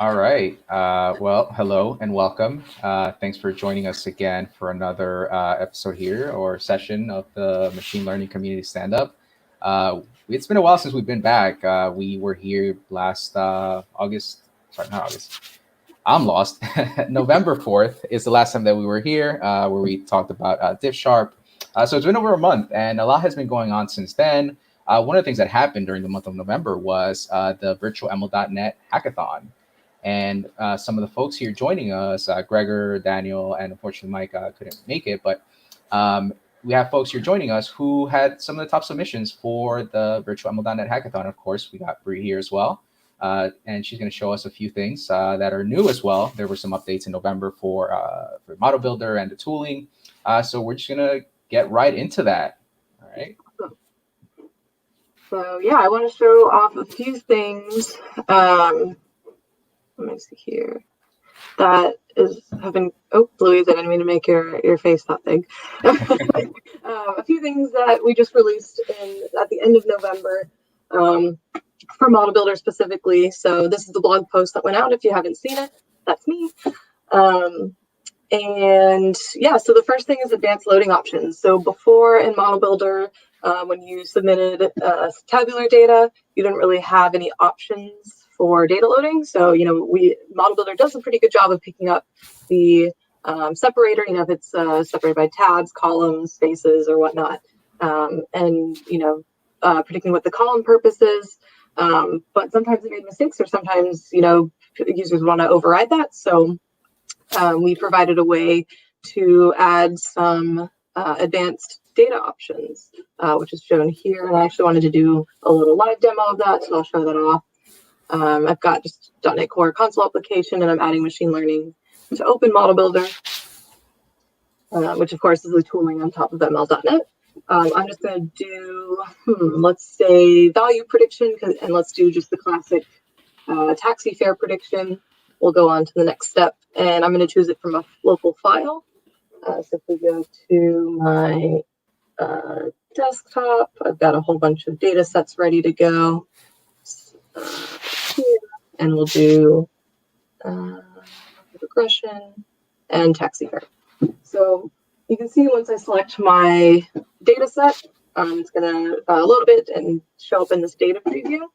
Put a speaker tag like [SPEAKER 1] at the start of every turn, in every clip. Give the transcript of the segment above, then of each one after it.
[SPEAKER 1] All right. Well, hello and welcome. Thanks for joining us again for another episode here or session of the Machine Learning Community Stand-Up. It's been a while since we've been back. We were here last August. Sorry, not August. I'm lost. November 4th is the last time that we were here, where we talked about Diff Sharp. So it's been over a month, and a lot has been going on since then. One of the things that happened during the month of November was the virtual ML.NET Hackathon. And some of the folks here joining us, Gregor, Daniel, and unfortunately Mike couldn't make it, but we have folks here joining us who had some of the top submissions for the virtual ML.NET Hackathon. Of course, we got Bree here as well. And she's going to show us a few things that are new as well. There were some updates in November for Model Builder and the tooling. So we're just going to get right into that. All right.
[SPEAKER 2] So yeah, I want to show off a few things. Let me see here. That is having. Oh, Louise, I didn't mean to make your face that big. A few things that we just released at the end of November. For Model Builder specifically. So this is the blog post that went out. If you haven't seen it, that's me. And yeah, so the first thing is advanced loading options. So before in Model Builder, when you submitted tabular data, you didn't really have any options for data loading. So, Model Builder does a pretty good job of picking up the separator, if it's separated by tabs, columns, spaces, or whatnot, and, predicting what the column purpose is. But sometimes it made mistakes, or sometimes, users want to override that. So we provided a way to add some advanced data options, which is shown here. And I actually wanted to do a little live demo of that, so I'll show that off. I've got just .NET Core console application, and I'm adding machine learning to Open Model Builder, which of course is the tooling on top of ML.NET. I'm just going to do, let's say value prediction, and let's do just the classic taxi fare prediction. We'll go on to the next step, and I'm going to choose it from a local file. So if we go to my desktop, I've got a whole bunch of data sets ready to go. Here, and we'll do regression and taxi fare. So you can see once I select my data set, it's going to load a bit and show up in this data preview.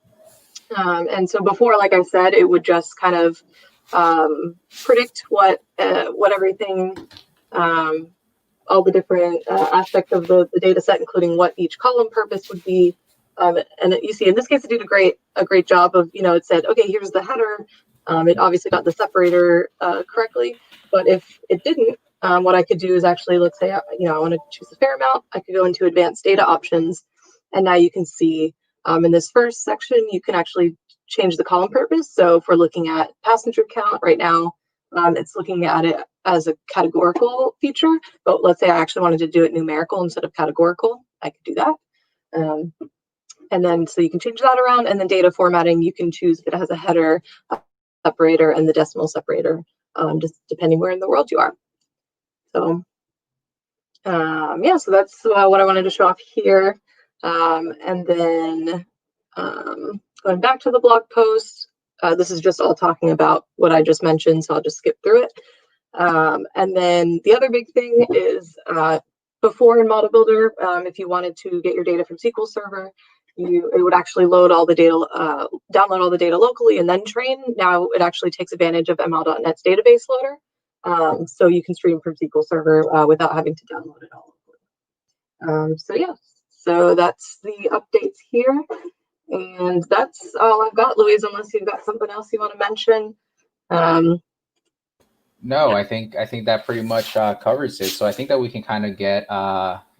[SPEAKER 2] And so before, like I said, it would just kind of predict what everything, all the different aspects of the data set, including what each column purpose would be. And you see, in this case, it did a great job of, it said, okay, here's the header. It obviously got the separator correctly, but if it didn't, what I could do is actually, let's say, I want to choose a fair amount. I could go into advanced data options, and now you can see in this first section, you can actually change the column purpose. So if we're looking at passenger count right now, it's looking at it as a categorical feature, but let's say I actually wanted to do it numerical instead of categorical, I could do that. And then, so you can change that around, and then data formatting, you can choose if it has a header, separator, and the decimal separator, just depending where in the world you are. So, yeah, so that's what I wanted to show off here. And then going back to the blog post, this is just all talking about what I just mentioned, so I'll just skip through it. And then the other big thing is before in Model Builder, if you wanted to get your data from SQL Server, it would actually load all the data, download all the data locally and then train. Now it actually takes advantage of ML.NET's database loader. So you can stream from SQL Server without having to download it all locally. So yeah, so that's the updates here. And that's all I've got, Louise, unless you've got something else you want to mention.
[SPEAKER 1] No, I think that pretty much covers it. So I think that we can kind of get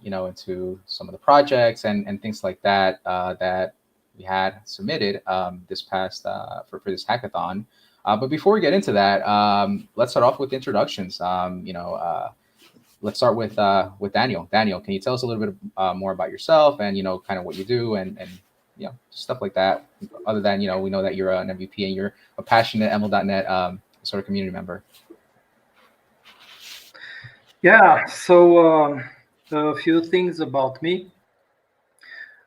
[SPEAKER 1] into some of the projects and things like that that we had submitted this past for this hackathon. But before we get into that, let's start off with introductions. Let's start with Daniel. Daniel, can you tell us a little bit more about yourself and kind of what you do and stuff like that? Other than we know that you're an MVP and you're a passionate ML.NET sort of community member.
[SPEAKER 3] Yeah, so a few things about me.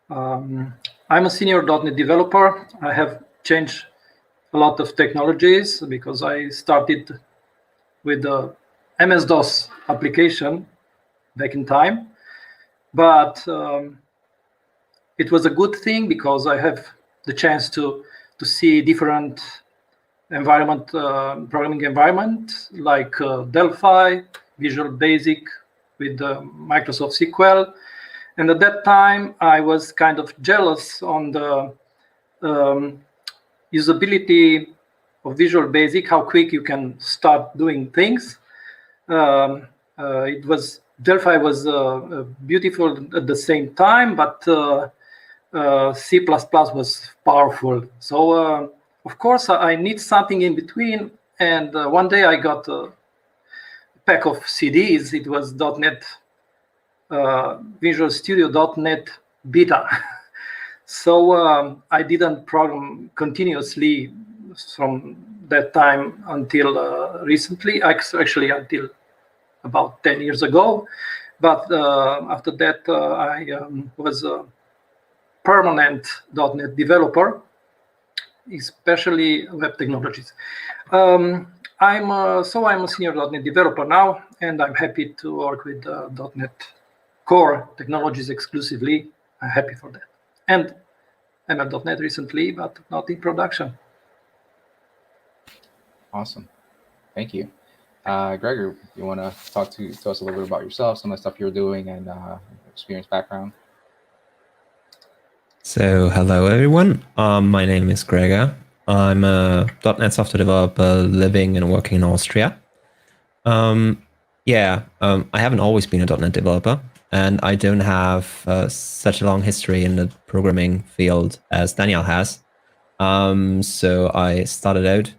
[SPEAKER 3] I'm a senior .NET developer. I have changed a lot of technologies because I started with the MS-DOS application back in time. But it was a good thing because I have the chance to see different programming environment like Delphi, Visual Basic with Microsoft SQL. And at that time, I was kind of jealous on the usability of Visual Basic, how quick you can start doing things. Delphi was beautiful at the same time, but C++ was powerful. So of course I need something in between. And one day I got a pack of CDs. It was .NET, Visual Studio .NET Beta. So I didn't program continuously from that time until recently, actually until about 10 years ago. But after that, I was a permanent .NET developer, especially web technologies. I'm a senior .NET developer now, and I'm happy to work with .NET Core technologies exclusively. I'm happy for that. And ML.NET recently, but not in production.
[SPEAKER 1] Awesome. Thank you. Gregor, you want to talk to us a little bit about yourself, some of the stuff you're doing, and experience background?
[SPEAKER 4] So, hello everyone. My name is Gregor. I'm a .NET software developer living and working in Austria. I haven't always been a .NET developer, and I don't have such a long history in the programming field as Daniel has. So I started out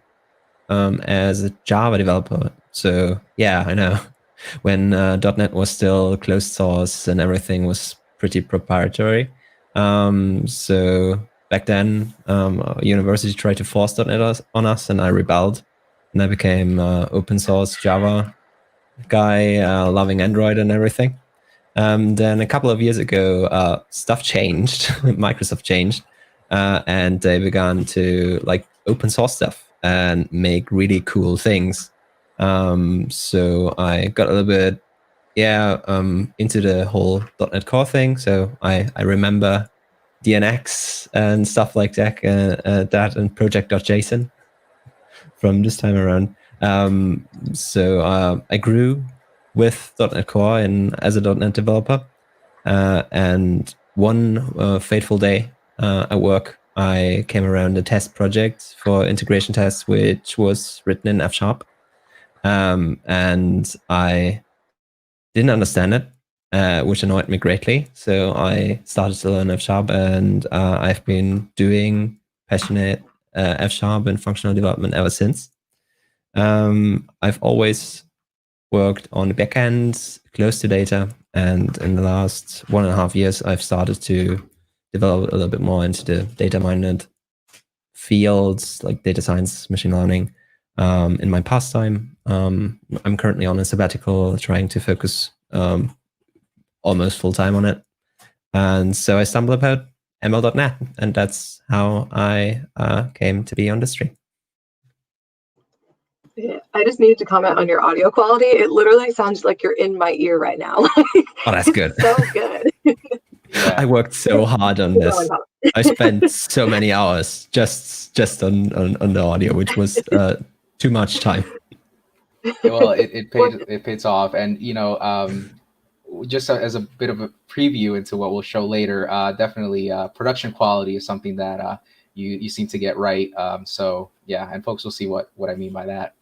[SPEAKER 4] as a Java developer. So yeah, I know when .NET was still closed source and everything was pretty proprietary. So back then, university tried to force .NET on us, and I rebelled, and I became open source Java guy, loving Android and everything. Then a couple of years ago, stuff changed. Microsoft changed, and they began to like open source stuff and make really cool things. So I got a little bit, into the whole .NET Core thing. So I remember DNX and stuff like that, and project.json from this time around. So I grew with .NET Core and as a .NET developer. And one fateful day at work, I came around a test project for integration tests, which was written in F#. And I didn't understand it, which annoyed me greatly. So I started to learn F#, and I've been doing passionate F# and functional development ever since. I've always worked on the back end, close to data, and in the last 1.5 years, I've started to develop a little bit more into the data-minded fields like data science, machine learning. In my pastime, I'm currently on a sabbatical, trying to focus almost full-time on it. And so I stumbled about ML.NET, and that's how I came to be on this stream.
[SPEAKER 2] Yeah, I just needed to comment on your audio quality. It literally sounds like you're in my ear right now.
[SPEAKER 4] Oh, that's good.
[SPEAKER 2] So good.
[SPEAKER 1] Yeah.
[SPEAKER 4] I worked so hard on this. I spent so many hours just on the audio, which was too much time.
[SPEAKER 1] Well, it pays off, and just as a bit of a preview into what we'll show later, definitely production quality is something that you seem to get right. So yeah, and folks will see what I mean by that.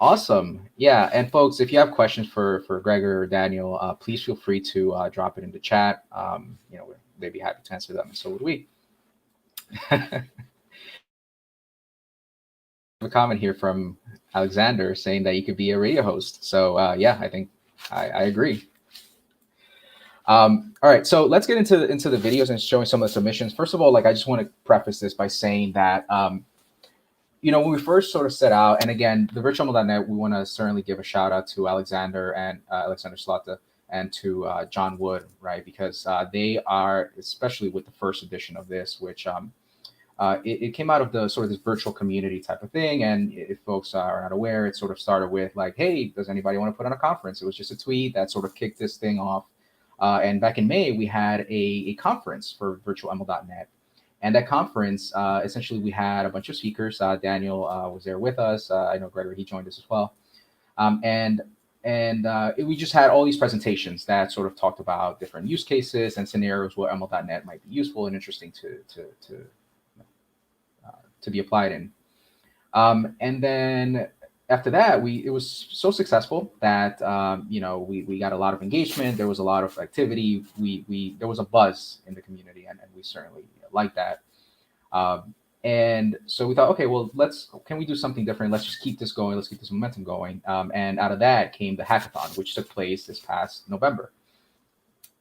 [SPEAKER 1] Awesome. Yeah, and folks, if you have questions for Gregor or Daniel, please feel free to drop it in the chat. They'd be happy to answer them, and so would we. A comment here from Alexander saying that you could be a radio host. So yeah, I think I agree. All right, so let's get into the videos and showing some of the submissions. First of all, I just want to preface this by saying that when we first sort of set out, and again, the virtualML.net, we want to certainly give a shout out to Alexander and Alexander Slota and to John Wood, right? Because they are, especially with the first edition of this, which it came out of the sort of this virtual community type of thing. And if folks are not aware, it sort of started with like, hey, does anybody want to put on a conference? It was just a tweet that sort of kicked this thing off. And back in May, we had a conference for virtualml.net. And that conference, essentially, we had a bunch of speakers. Daniel was there with us. I know Gregor, he joined us as well. We just had all these presentations that sort of talked about different use cases and scenarios where ML.net might be useful and interesting to be applied in. And then after that, it was so successful that we got a lot of engagement. There was a lot of activity. There was a buzz in the community, and we certainly liked that. And so we thought, okay, well, can we do something different? Let's just keep this going. Let's keep this momentum going. And out of that came the hackathon, which took place this past November.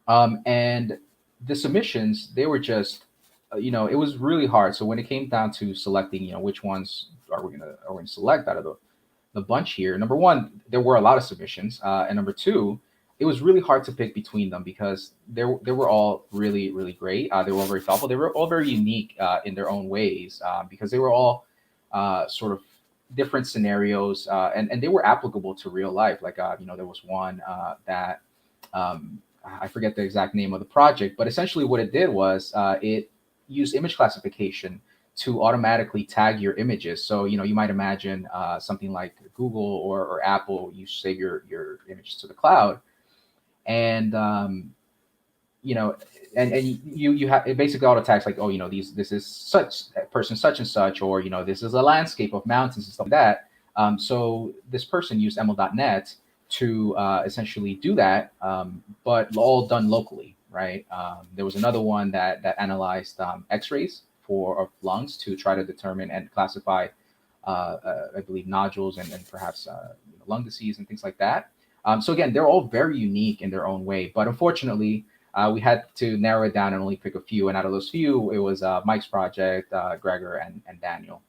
[SPEAKER 1] And the submissions, they were just, it was really hard. So when it came down to selecting, which ones are we gonna select out of the bunch here? Number one, there were a lot of submissions, and number two, it was really hard to pick between them because they were all really, really great. They were all very thoughtful. They were all very unique in their own ways because they were all sort of different scenarios and they were applicable to real life. Like, there was one that I forget the exact name of the project, but essentially what it did was it used image classification to automatically tag your images. So, you might imagine something like Google or Apple, you save your images to the cloud. And you have it basically auto tags like, oh, this is such person such and such, or this is a landscape of mountains and stuff like that. So this person used ML.net to essentially do that, but all done locally, right? There was another one that analyzed X-rays of lungs to try to determine and classify, I believe, nodules and perhaps lung disease and things like that. So again, they're all very unique in their own way, but unfortunately, we had to narrow it down and only pick a few. And out of those few, it was Mike's project, Gregor, and Daniel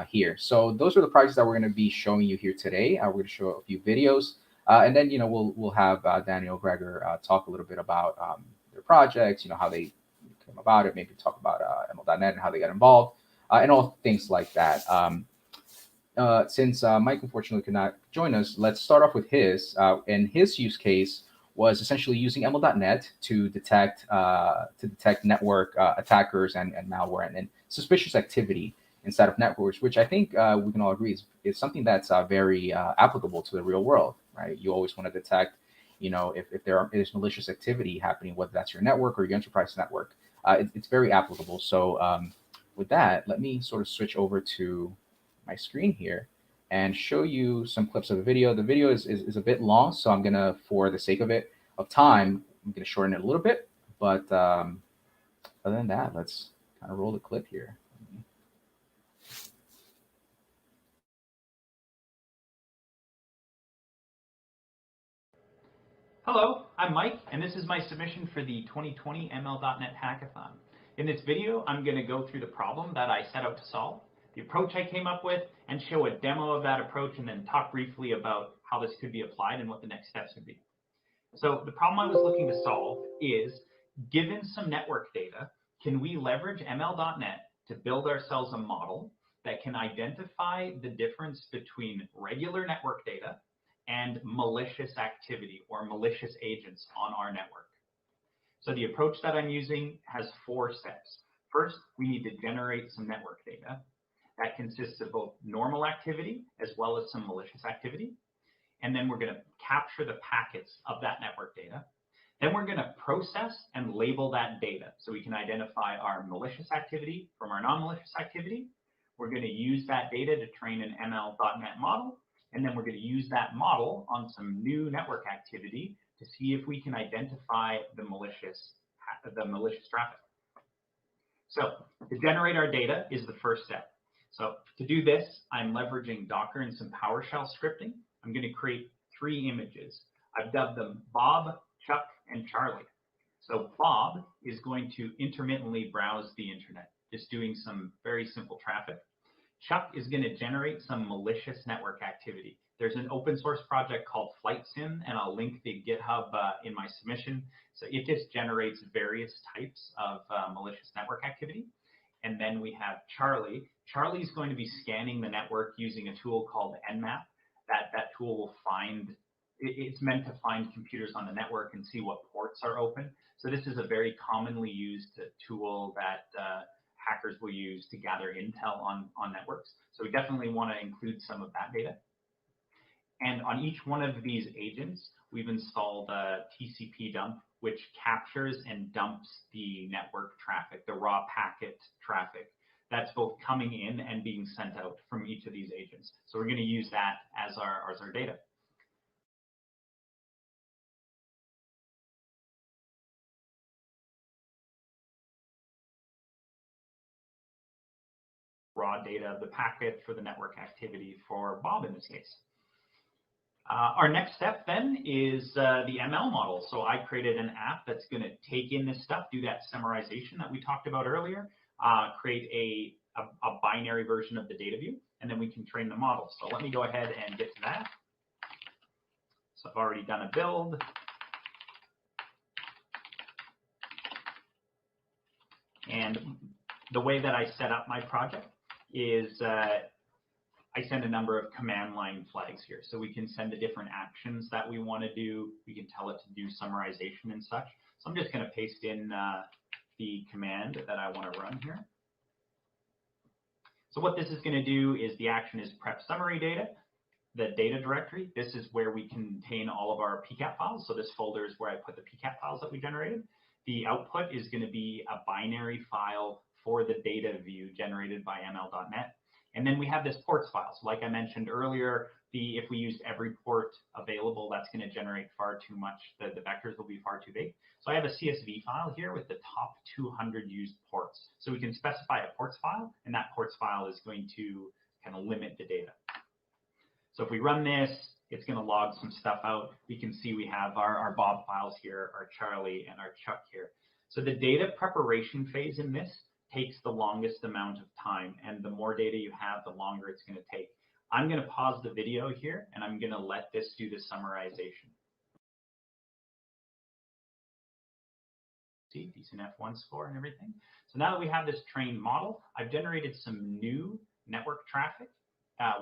[SPEAKER 1] here. So those are the projects that we're going to be showing you here today. We're going to show a few videos, and then we'll have Daniel, Gregor talk a little bit about their projects, how they came about it, maybe talk about ML.net and how they got involved, and all things like that. Since Mike unfortunately could not join us, let's start off with his. And his use case was essentially using ML.net to detect network attackers and malware and suspicious activity inside of networks, which I think we can all agree is something that's very applicable to the real world, right? You always want to detect, if there is malicious activity happening, whether that's your network or your enterprise network. It's very applicable. So with that, let me sort of switch over to my screen here and show you some clips of the video. The video is a bit long, so I'm gonna, for the sake of time, I'm gonna shorten it a little bit. But other than that, let's kind of roll the clip here.
[SPEAKER 5] Hello, I'm Mike, and this is my submission for the 2020 ML.NET Hackathon. In this video, I'm going to go through the problem that I set out to solve, the approach I came up with, and show a demo of that approach, and then talk briefly about how this could be applied and what the next steps would be. So the problem I was looking to solve is, given some network data, can we leverage ML.NET to build ourselves a model that can identify the difference between regular network data and malicious activity or malicious agents on our network? So the approach that I'm using has 4 steps. First, we need to generate some network data that consists of both normal activity as well as some malicious activity. And then we're going to capture the packets of that network data. Then we're going to process and label that data so we can identify our malicious activity from our non-malicious activity. We're going to use that data to train an ML.NET model. And then we're going to use that model on some new network activity to see if we can identify the malicious traffic. So to generate our data is the first step. So to do this, I'm leveraging Docker and some PowerShell scripting. I'm going to create 3 images. I've dubbed them Bob, Chuck, and Charlie. So Bob is going to intermittently browse the internet, just doing some very simple traffic. Chuck is going to generate some malicious network activity. There's an open source project called FlightSim, and I'll link the GitHub in my submission. So it just generates various types of malicious network activity. And then we have Charlie. Charlie's going to be scanning the network using a tool called Nmap. That tool will find, it's meant to find computers on the network and see what ports are open. So this is a very commonly used tool that hackers will use to gather intel on networks. So we definitely want to include some of that data. And on each one of these agents, we've installed a TCP dump, which captures and dumps the network traffic, the raw packet traffic that's both coming in and being sent out from each of these agents. So we're going to use that as our data. Raw data of the packet for the network activity for Bob in this case. Our next step then is the ML model. So I created an app that's going to take in this stuff, do that summarization that we talked about earlier, create a binary version of the data view, and then we can train the model. So let me go ahead and get to that. So I've already done a build. And the way that I set up my project is I send a number of command line flags here. So we can send the different actions that we want to do. We can tell it to do summarization and such. So I'm just going to paste in the command that I want to run here. So what this is going to do is the action is prep summary data, the data directory. This is where we contain all of our PCAP files. So this folder is where I put the PCAP files that we generated. The output is going to be a binary file for the data view generated by ML.net. And then we have this ports file. So like I mentioned earlier, if we used every port available, that's going to generate far too much. The vectors will be far too big. So I have a CSV file here with the top 200 used ports. So we can specify a ports file, and that ports file is going to kind of limit the data. So if we run this, it's going to log some stuff out. We can see we have our Bob files here, our Charlie, and our Chuck here. So the data preparation phase in this takes the longest amount of time, and the more data you have, the longer it's going to take. I'm going to pause the video here, and I'm going to let this do the summarization. See, decent F1 score and everything. So now that we have this trained model, I've generated some new network traffic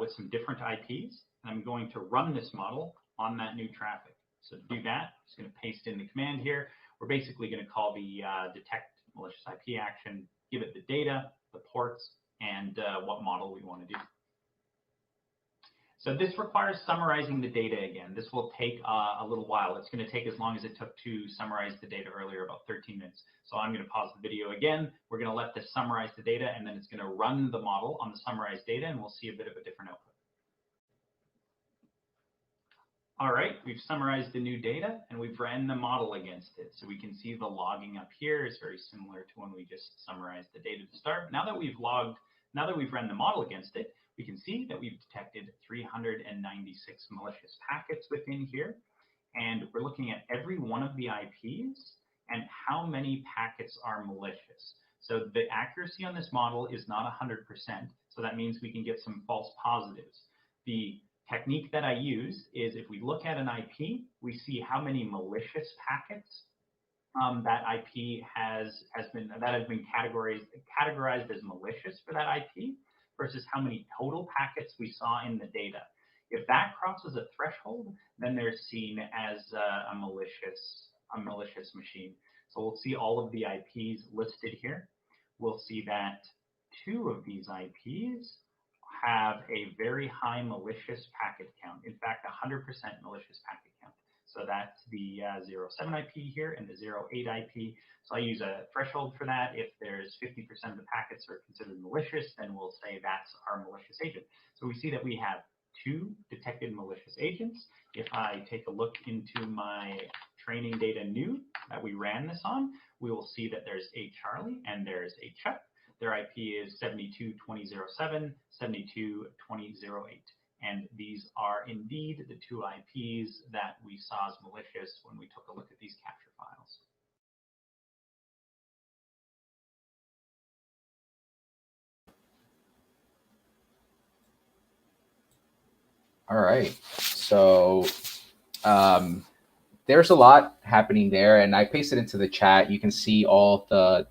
[SPEAKER 5] with some different IPs, and I'm going to run this model on that new traffic. So to do that, I'm just going to paste in the command here. We're basically going to call the detect malicious IP action, give it the data, the ports, and what model we want to do. So this requires summarizing the data again. This will take a little while. It's going to take as long as it took to summarize the data earlier, about 13 minutes. So I'm going to pause the video again. We're going to let this summarize the data, and then it's going to run the model on the summarized data, and we'll see a bit of a different output. All right, we've summarized the new data, and we've ran the model against it. So we can see the logging up here is very similar to when we just summarized the data to start. Now that we've run the model against it, we can see that we've detected 396 malicious packets within here. And we're looking at every one of the IPs and how many packets are malicious. So the accuracy on this model is not 100%. So that means we can get some false positives. The technique that I use is if we look at an IP, we see how many malicious packets that IP has been categorized as malicious for that IP versus how many total packets we saw in the data. If that crosses a threshold, then they're seen as a malicious machine. So we'll see all of the IPs listed here. We'll see that 2 of these IPs have a very high malicious packet count. In fact, 100% malicious packet count. So that's the 07 IP here and the 08 IP. So I use a threshold for that. If there's 50% of the packets are considered malicious, then we'll say that's our malicious agent. So we see that we have 2 detected malicious agents. If I take a look into my training data new that we ran this on, we will see that there's a Charlie and there's a Chuck. Their IP is 72.20.07, 72.20.08. And these are indeed the 2 IPs that we saw as malicious when we took a look at these capture files.
[SPEAKER 1] All right. So there's a lot happening there, and I pasted into the chat. You can see all the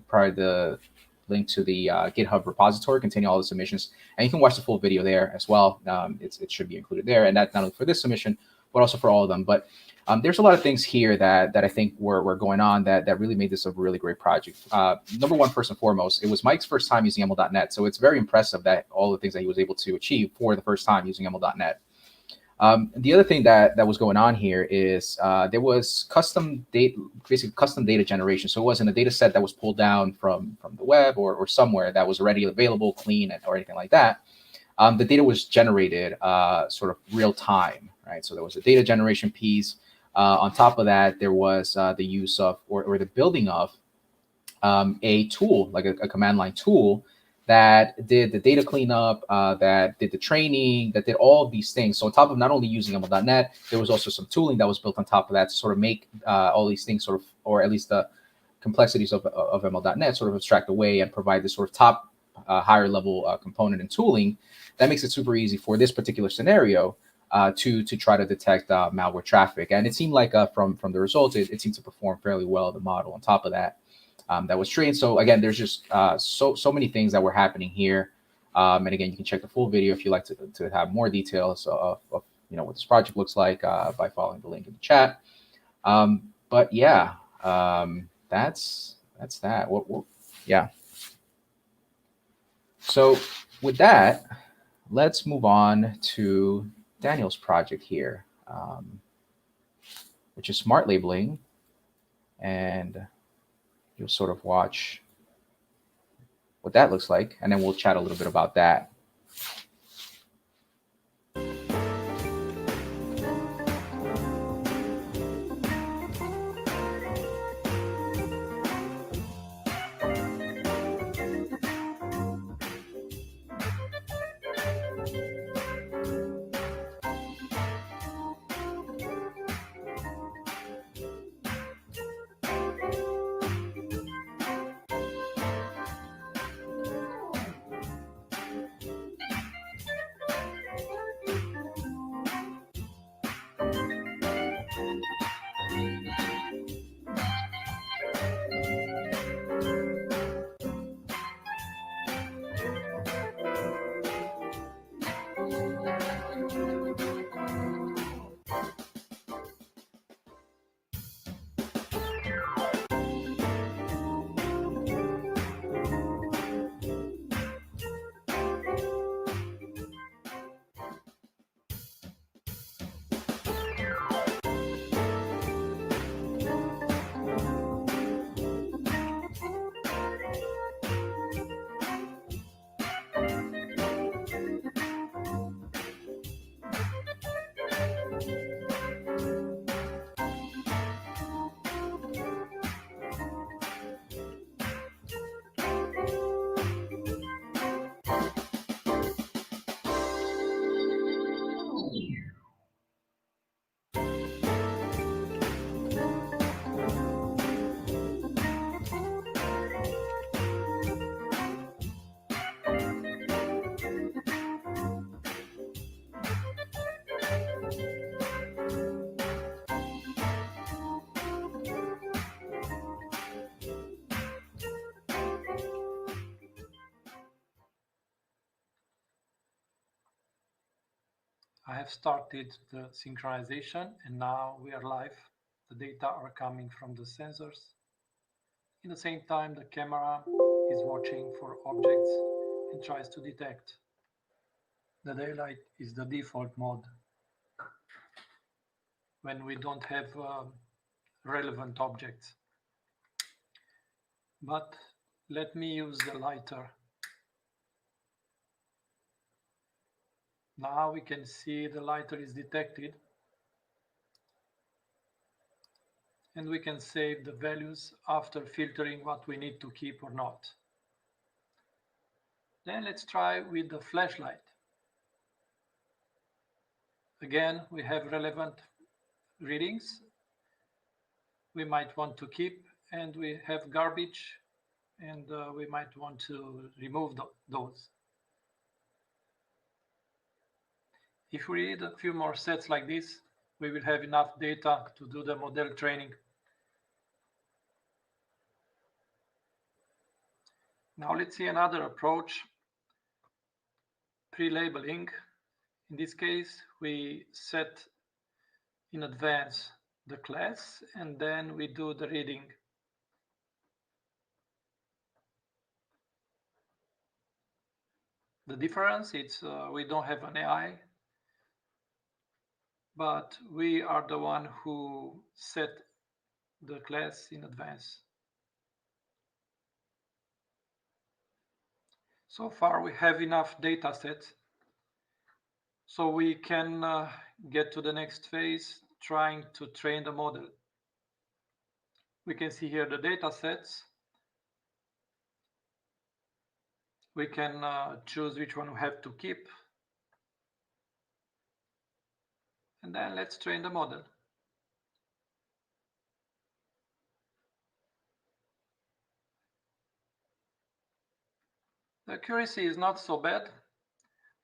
[SPEAKER 1] probably the link to the GitHub repository containing all the submissions, and you can watch the full video there as well. It should be included there, and that's not only for this submission, but also for all of them. But there's a lot of things here that I think were going on that really made this a really great project. Number one, first and foremost, it was Mike's first time using ML.NET, so it's very impressive that all the things that he was able to achieve for the first time using ML.NET. The other thing that was going on here is there was custom data generation. So it wasn't a data set that was pulled down from the web or somewhere that was already available, clean, or anything like that. The data was generated sort of real time, right? So there was a data generation piece. On top of that, there was the use of or the building of a tool, like a command line tool that did the data cleanup, that did the training, that did all of these things. So on top of not only using ML.NET, there was also some tooling that was built on top of that to sort of make all these things sort of, or at least the complexities of ML.NET sort of abstract away and provide this sort of top higher level component and tooling that makes it super easy for this particular scenario to try to detect malware traffic. And it seemed like from the results, it seemed to perform fairly well, the model on top of that. That was trained. So again, there's just so many things that were happening here. And again, you can check the full video if you like to have more details of what this project looks like by following the link in the chat. But yeah, that's that. Yeah. So with that, let's move on to Daniel's project here, which is smart labeling, and you'll sort of watch what that looks like, and then we'll chat a little bit about that.
[SPEAKER 3] I have started the synchronization, and now we are live. The data are coming from the sensors. In the same time, the camera is watching for objects and tries to detect. The daylight is the default mode when we don't have relevant objects. But let me use the lighter. Now we can see the lighter is detected, and we can save the values after filtering what we need to keep or not. Then let's try with the flashlight. Again, we have relevant readings we might want to keep, and we have garbage, and we might want to remove those. If we read a few more sets like this, we will have enough data to do the model training. Now let's see another approach, pre-labeling. In this case, we set in advance the class, and then we do the reading. The difference is we don't have an AI, but we are the one who set the class in advance. So far, we have enough data sets, so we can get to the next phase, trying to train the model. We can see here the data sets. We can choose which one we have to keep. And then let's train the model. The accuracy is not so bad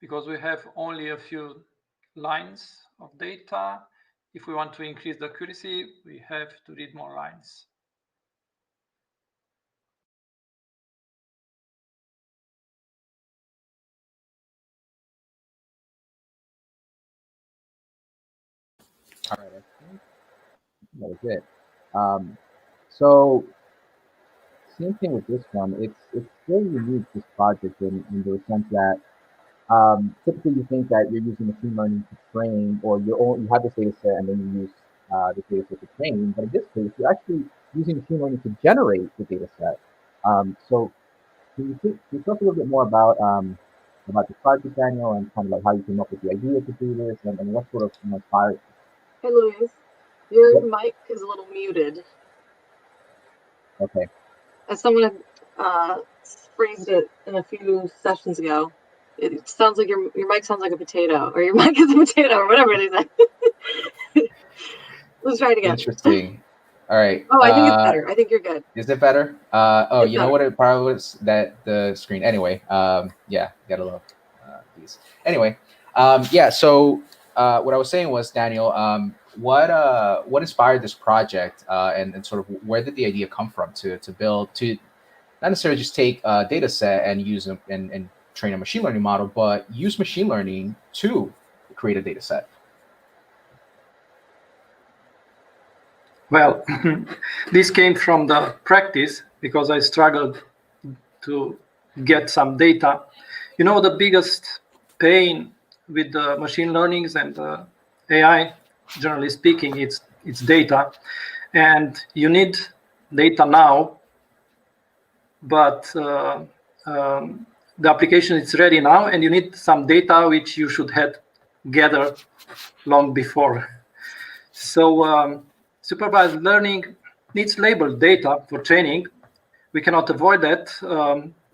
[SPEAKER 3] because we have only a few lines of data. If we want to increase the accuracy, we have to read more lines.
[SPEAKER 1] All right, I think that was it. So same thing with this one. It's very unique, this project, in the sense that typically you think that you're using machine learning to train, or you have this data set and then you use this data set to train. But in this case, you're actually using machine learning to generate the data set. So can you talk a little bit more about the project, Daniel, and kind of like how you came up with the idea to do this, and what sort of inspired?
[SPEAKER 2] Hey, Louise, your mic is a little muted.
[SPEAKER 1] Okay.
[SPEAKER 2] As someone had phrased it in a few sessions ago, it sounds like your mic sounds like a potato, or your mic is a potato, or whatever it is. Let's try it again.
[SPEAKER 1] Interesting. All right.
[SPEAKER 2] Oh, I think it's better. I think you're good.
[SPEAKER 1] Is it better? Oh,
[SPEAKER 2] It's
[SPEAKER 1] you know
[SPEAKER 2] better.
[SPEAKER 1] what it probably was, that the screen. Anyway, yeah, gotta love these. Anyway, yeah. So what I was saying was, Daniel, what inspired this project, and sort of where did the idea come from to build, to not necessarily just take a data set and use them and train a machine learning model, but use machine learning to create a data set?
[SPEAKER 3] Well, this came from the practice because I struggled to get some data. You know, the biggest pain with the machine learnings and the AI, generally speaking, it's data. And you need data now, but the application is ready now, and you need some data which you should have gathered long before. So supervised learning needs labeled data for training. We cannot avoid that,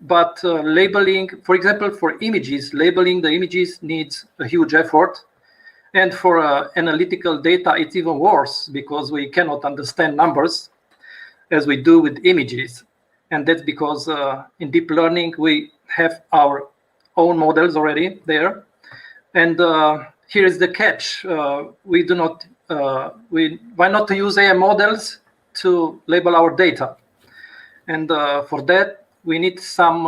[SPEAKER 3] but labeling, for example, for images, labeling the images needs a huge effort. And for analytical data, it's even worse because we cannot understand numbers as we do with images. And that's because in deep learning, we have our own models already there. And here is the catch. We do not, why not to use AI models to label our data? And for that, we need some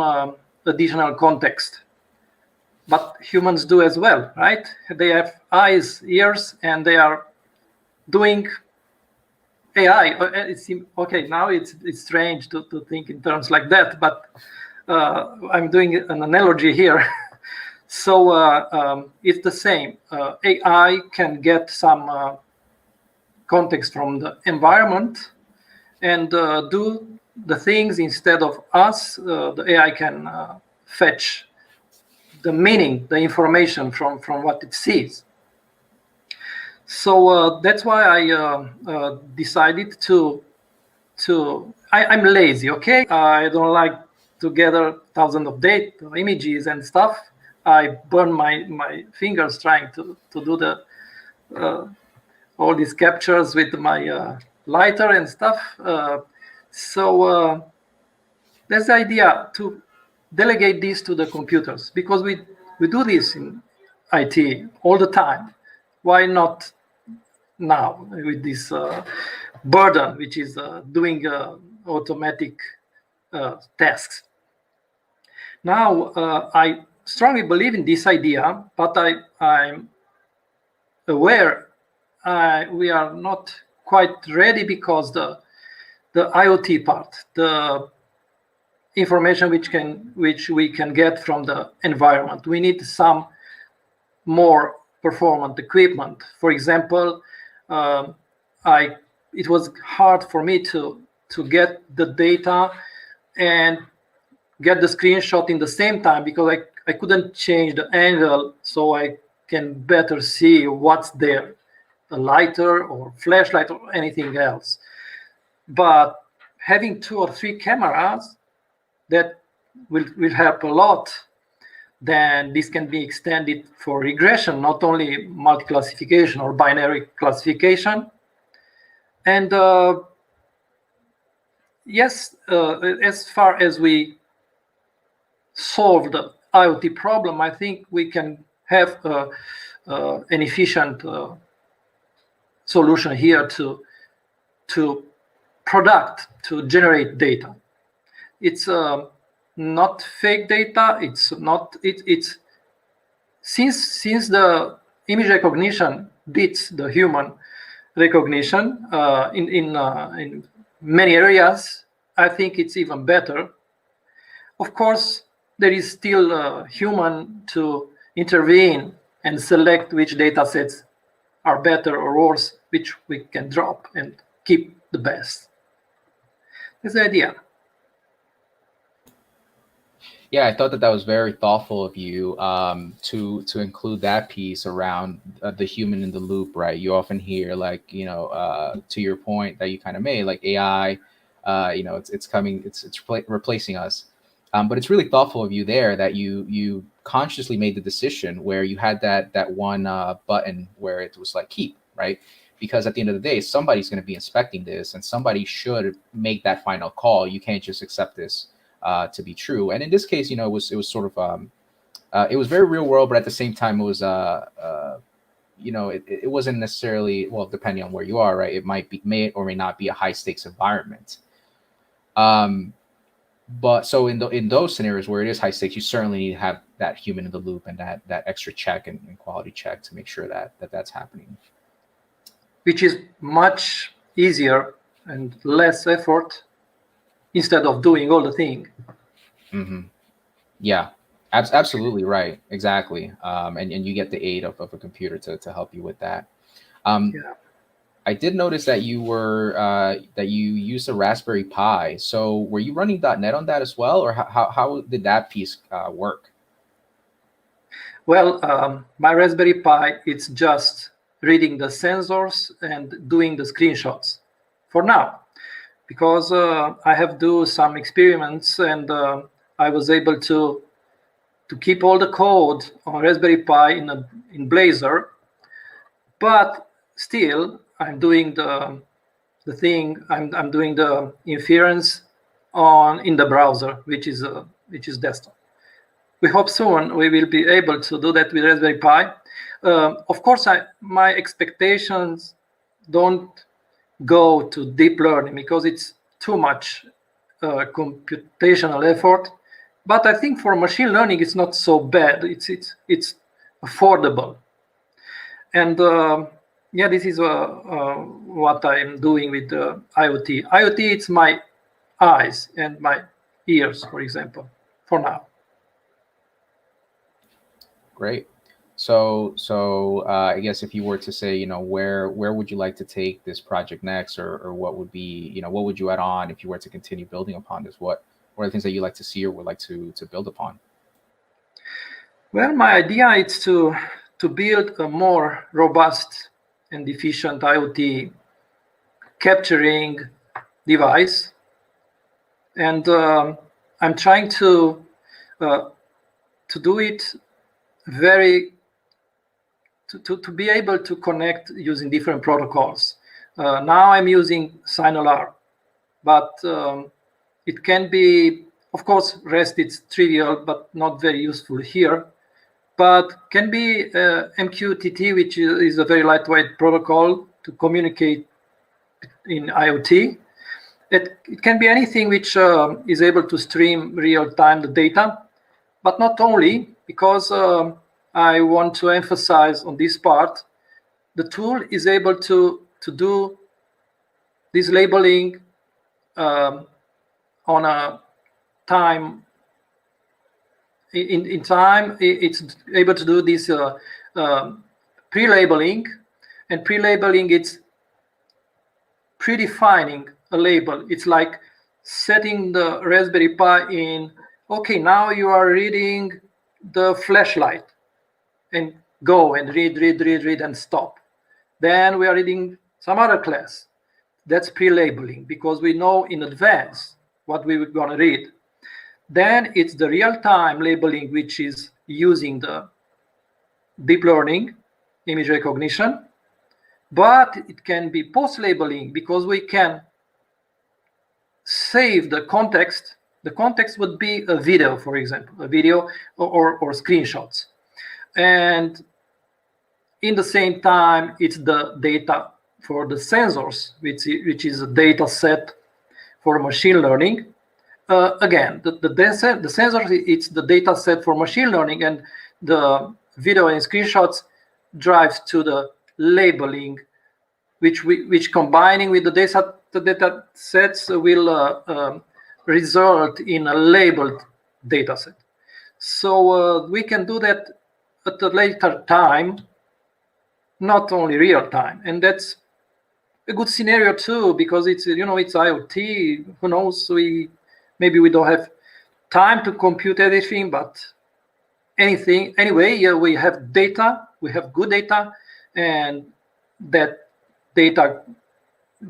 [SPEAKER 3] additional context. But humans do as well, right? They have eyes, ears, and they are doing AI. Okay, now it's strange to think in terms like that, but I'm doing an analogy here. So it's the same. AI can get some context from the environment and do the things instead of us. The AI can fetch the meaning, the information from what it sees. So that's why I decided to I'm lazy, okay? I don't like to gather thousands of data, images and stuff. I burn my fingers trying to do the all these captures with my lighter and stuff. So that's the idea, to delegate this to the computers, because we do this in IT all the time. Why not now with this burden, which is doing automatic tasks? Now, I strongly believe in this idea, but I'm aware we are not quite ready because the IoT part, the information which we can get from the environment, we need some more performant equipment. For example, it was hard for me to get the data and get the screenshot in the same time because I couldn't change the angle so I can better see what's there, a lighter or flashlight or anything else. But having 2 or 3 cameras, that will help a lot. Then this can be extended for regression, not only multi-classification or binary classification. And yes, as far as we solve the IoT problem, I think we can have an efficient solution here to generate data. It's not fake data. It's not. It's since the image recognition beats the human recognition in many areas, I think it's even better. Of course, there is still a human to intervene and select which data sets are better or worse, which we can drop and keep the best. That's the idea.
[SPEAKER 1] Yeah, I thought that was very thoughtful of you to include that piece around the human in the loop, right? You often hear like, to your point that you kind of made, like AI, it's coming, it's replacing us. But it's really thoughtful of you there that you consciously made the decision where you had that one button where it was like keep, right? Because at the end of the day, somebody's going to be inspecting this and somebody should make that final call. You can't just accept this to be true. And in this case, it was sort of it was very real world, but at the same time, it was it wasn't necessarily, well, depending on where you are, right? It may or may not be a high stakes environment. But so in those scenarios where it is high stakes, you certainly need to have that human in the loop and that extra check and quality check to make sure that's happening.
[SPEAKER 3] Which is much easier and less effort instead of doing all the thing.
[SPEAKER 1] Mm-hmm. Yeah, absolutely right. Exactly. And you get the aid of a computer to help you with that.
[SPEAKER 3] Yeah.
[SPEAKER 1] I did notice that you used a Raspberry Pi. So were you running .NET on that as well, or how did that piece work?
[SPEAKER 3] Well, my Raspberry Pi, it's just reading the sensors and doing the screenshots for now, because I have do some experiments and I was able to keep all the code on Raspberry Pi in Blazor, but still I'm doing the thing. I'm doing the inference in the browser, which is desktop. We hope soon we will be able to do that with Raspberry Pi. Of course, my expectations don't go to deep learning because it's too much computational effort. But I think for machine learning, it's not so bad. It's affordable. And yeah, this is what I'm doing with IoT. IoT, it's my eyes and my ears, for example, for now.
[SPEAKER 1] Great. So I guess if you were to say, where would you like to take this project next, or what would be, what would you add on if you were to continue building upon this? What are the things that you like to see or would like to build upon?
[SPEAKER 3] Well, my idea is to build a more robust and efficient IoT capturing device, and I'm trying to do it to be able to connect using different protocols. Now I'm using Synolar, but it can be, of course, REST, it's trivial, but not very useful here. But can be MQTT, which is a very lightweight protocol to communicate in IoT. It can be anything which is able to stream real-time the data. But not only, because I want to emphasize on this part, the tool is able to do this labeling on a time. In time, it's able to do this pre-labeling, and pre-labeling, it's predefining a label. It's like setting the Raspberry Pi in, okay, now you are reading the flashlight, and go and read and stop. Then we are reading some other class. That's pre-labeling, because we know in advance what we're going to read. Then it's the real-time labeling, which is using the deep learning, image recognition. But it can be post-labeling, because we can save the context. The context would be a video, for example, a video or screenshots. And in the same time, it's the data for the sensors, which is a data set for machine learning. Again, the sensor, it's the data set for machine learning, and the video and screenshots drives to the labeling, which combining with the data sets will result in a labeled data set. So we can do that at a later time, not only real time, and that's a good scenario too, because it's it's IoT. Who knows? Maybe we don't have time to compute everything, but anyway, we have data, we have good data, and that data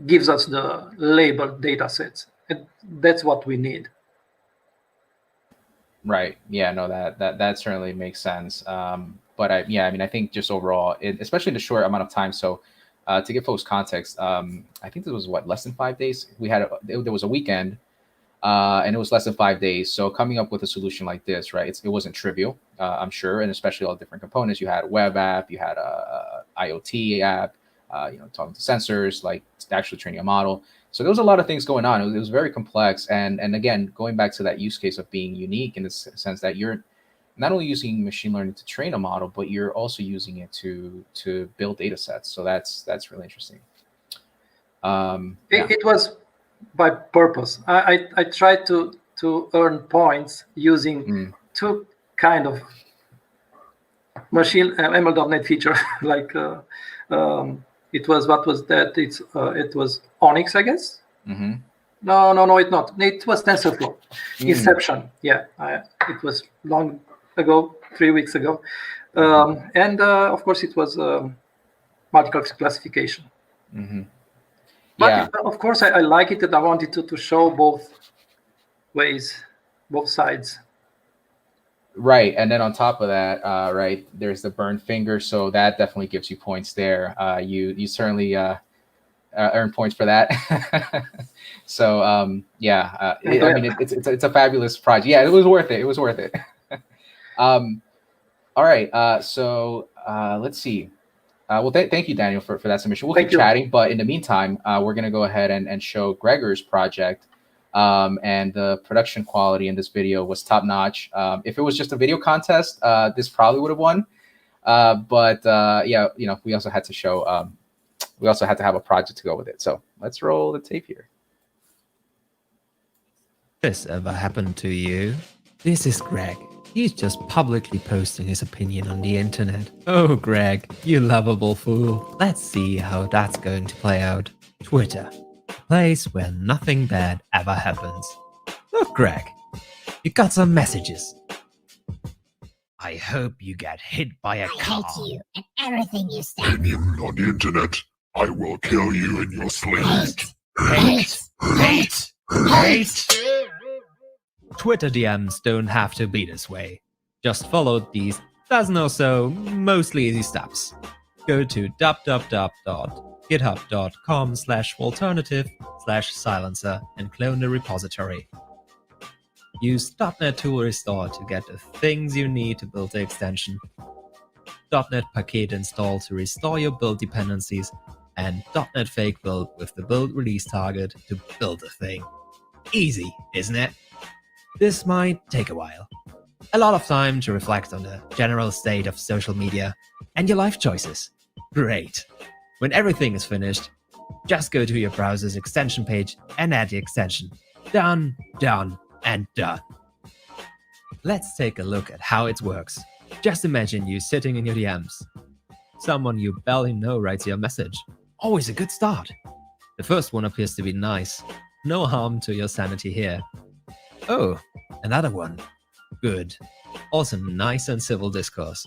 [SPEAKER 3] gives us the labeled data sets, and that's what we need.
[SPEAKER 1] Right. Yeah. No. That certainly makes sense. But I think just overall, especially in the short amount of time. So, to give folks context, I think this was less than 5 days. There was a weekend, and it was less than 5 days. So coming up with a solution like this, right? It wasn't trivial, I'm sure, and especially all the different components. You had a web app, you had a IoT app, talking to sensors, like actually training a model. So there was a lot of things going on. It was very complex, and again, going back to that use case of being unique in the sense that you're not only using machine learning to train a model, but you're also using it to build data sets. So that's really interesting.
[SPEAKER 3] It was by purpose. I tried to earn points using two kind of machine ML.NET feature. Like it was, what was that? It was Onyx, I guess.
[SPEAKER 1] Mm-hmm.
[SPEAKER 3] No, it's not. It was TensorFlow. Inception. Yeah, it was long ago, 3 weeks ago, and of course it was multi-class classification.
[SPEAKER 1] Mm-hmm.
[SPEAKER 3] But of course, I like it, and I wanted to show both ways, both sides.
[SPEAKER 1] Right, and then on top of that, right, there's the burn finger, so that definitely gives you points there. You certainly earn points for that. So it's a fabulous project. Yeah, it was worth it. It was worth it. All right, so let's see. Well, thank you, Daniel, for that submission. We'll keep chatting, but in the meantime, we're going to go ahead and show Gregor's project. And the production quality in this video was top notch. If it was just a video contest, this probably would have won. But we also had to show, we also had to have a project to go with it. So let's roll the tape here.
[SPEAKER 4] This ever happened to you? This is Greg. He's just publicly posting his opinion on the internet. Oh, Greg, you lovable fool. Let's see how that's going to play out. Twitter. Place where nothing bad ever happens. Look, Greg, you got some messages. I hope you get hit by a car.
[SPEAKER 6] I hate you and everything you stand.
[SPEAKER 7] Opinion on the internet. I will kill you in your sleep.
[SPEAKER 6] Hate.
[SPEAKER 4] Twitter DMs don't have to be this way. Just follow these dozen or so mostly easy steps. Go to www.github.com/alternative/silencer and clone the repository. Use .NET Tool Restore to get the things you need to build the extension. .NET Packet install to restore your build dependencies, and .NET Fake Build with the build release target to build the thing. Easy, isn't it? This might take a while.
[SPEAKER 8] A lot of time to reflect on the general state of social media and your life choices. Great. When everything is finished, just go to your browser's extension page and add the extension. Done, done, and done. Let's take a look at how it works. Just imagine you sitting in your DMs. Someone you barely know writes you a message. Always a good start. The first one appears to be nice. No harm to your sanity here. Oh, another one. Good. Also nice and civil discourse.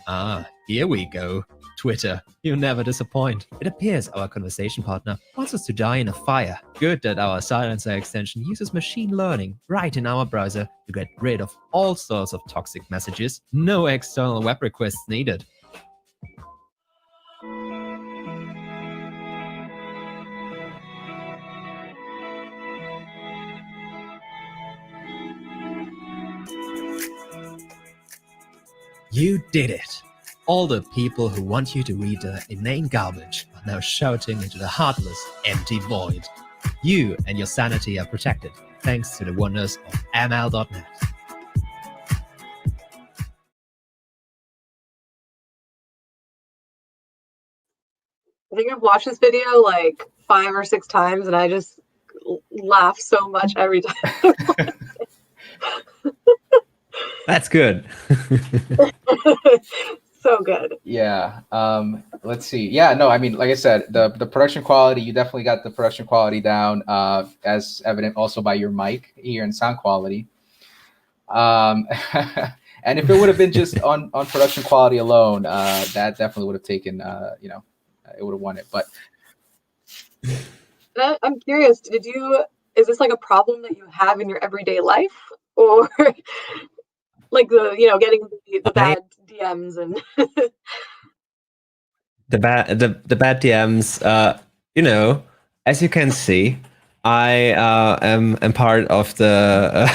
[SPEAKER 8] Ah, here we go. Twitter, you never disappoint. It appears our conversation partner wants us to die in a fire. Good that our silencer extension uses machine learning right in our browser to get rid of all sorts of toxic messages. No external web requests needed. You did it! All the people who want you to read the inane garbage are now shouting into the heartless, empty void. You and your sanity are protected, thanks to the wonders of ML.net.
[SPEAKER 2] I think I've watched this video like 5 or 6 times, and I just laugh so much every time.
[SPEAKER 4] That's good.
[SPEAKER 2] So good.
[SPEAKER 1] Yeah. Let's see. Yeah. No. I mean, like I said, the production quality. You definitely got the production quality down, as evident also by your mic here and sound quality. And if it would have been just on production quality alone, that definitely would have taken. It would have won it. But
[SPEAKER 2] I'm curious. Is this like a problem that you have in your everyday life, or like getting the bad DMs and
[SPEAKER 4] the bad DMs, as you can see, I am part of the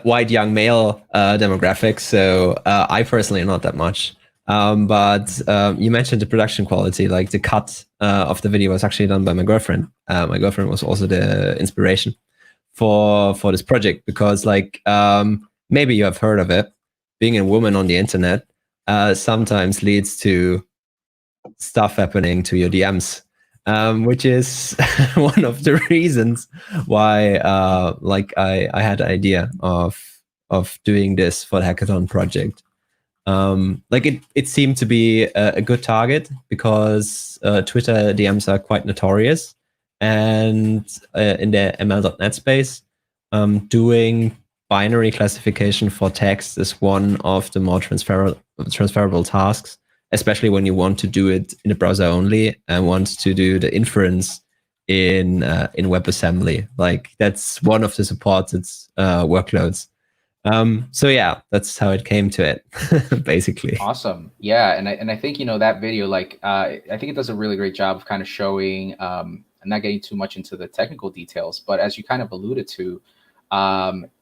[SPEAKER 4] white young male demographic, so I personally not that much. But you mentioned the production quality, like the cut of the video was actually done by my girlfriend. My girlfriend was also the inspiration for this project, because maybe you have heard of it. Being a woman on the internet sometimes leads to stuff happening to your DMs, which is one of the reasons why I had the idea of doing this for the Hackathon project. It seemed to be a good target because Twitter DMs are quite notorious, and in the ML.net space, doing binary classification for text is one of the more transferable tasks, especially when you want to do it in a browser only and want to do the inference in WebAssembly. Like, that's one of the supported workloads. So yeah, that's how it came to it, basically.
[SPEAKER 1] Awesome. Yeah, and I think that video, I think it does a really great job of kind of showing. I'm not getting too much into the technical details, but as you kind of alluded to,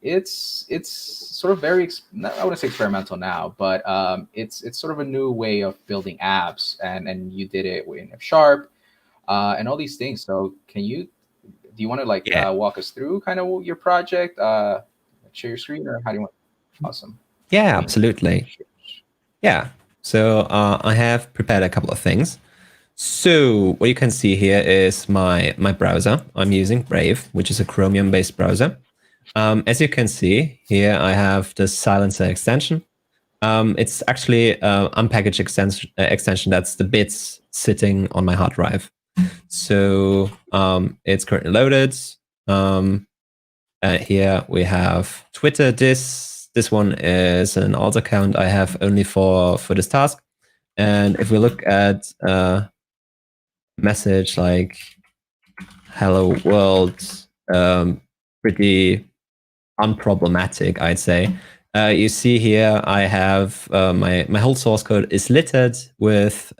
[SPEAKER 1] it's sort of very, I wouldn't say experimental now, but it's sort of a new way of building apps, and you did it in F# and all these things. So do you want to walk us through kind of your project? Share your screen, or how do you want? Awesome.
[SPEAKER 4] Yeah, absolutely. Yeah. So I have prepared a couple of things. So what you can see here is my browser. I'm using Brave, which is a Chromium-based browser. As you can see here, I have the silencer extension. It's actually unpackaged extension. That's the bits sitting on my hard drive. So it's currently loaded. Here we have Twitter. This one is an alt account I have only for this task. And if we look at message like "Hello World," pretty unproblematic, I'd say. You see here, I have my whole source code is littered with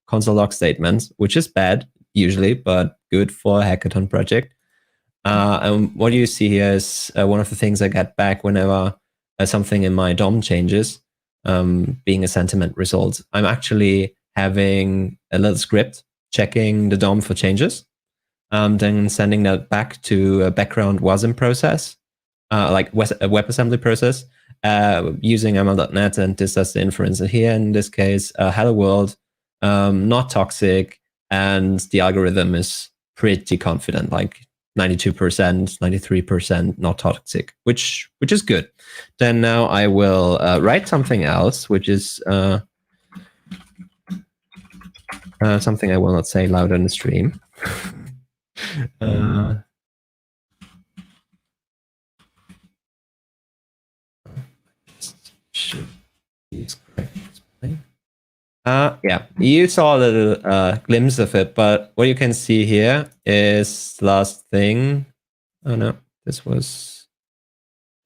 [SPEAKER 4] console log statements, which is bad usually, but good for a hackathon project. And what you see here is one of the things I get back whenever something in my DOM changes, being a sentiment result. I'm actually having a little script checking the DOM for changes, then sending that back to a background WASM process, like a WebAssembly process using ML.NET, and this does the inference. And here in this case, hello world, not toxic, and the algorithm is pretty confident, like 92%, 93% not toxic, which is good. Then now I will write something else, which is something I will not say loud on the stream. Should use correct explain. Yeah, you saw a little glimpse of it, but what you can see here is the last thing. Oh no, this was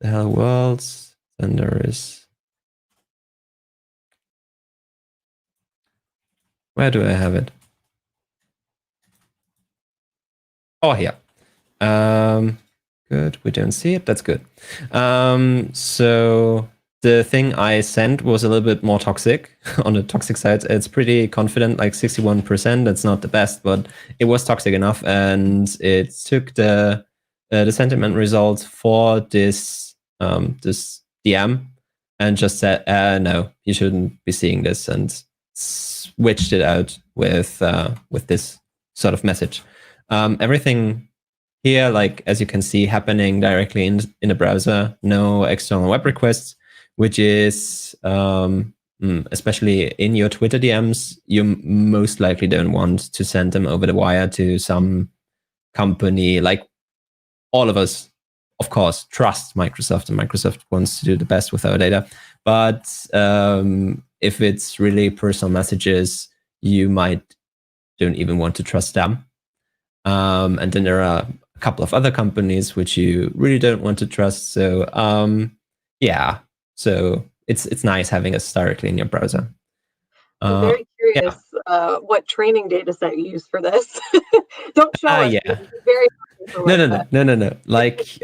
[SPEAKER 4] the hello worlds. Then there is. Where do I have it? Oh, here. Good. We don't see it. That's good. So the thing I sent was a little bit more toxic. On the toxic side, it's pretty confident, like 61%. That's not the best, but it was toxic enough, and it took the sentiment result for this this DM and just said, no, you shouldn't be seeing this, and switched it out with this sort of message. Everything here, like as you can see, happening directly in the browser, no external web requests, which is especially in your Twitter DMs, you most likely don't want to send them over the wire to some company. Like all of us, of course, trust Microsoft, and Microsoft wants to do the best with our data. But if it's really personal messages, you might don't even want to trust them. And then there are a couple of other companies which you really don't want to trust. So yeah, so it's nice having us directly in your browser.
[SPEAKER 2] I'm very curious what training data set you use for this. Don't show us.
[SPEAKER 4] Yeah.
[SPEAKER 2] Very
[SPEAKER 4] No. Like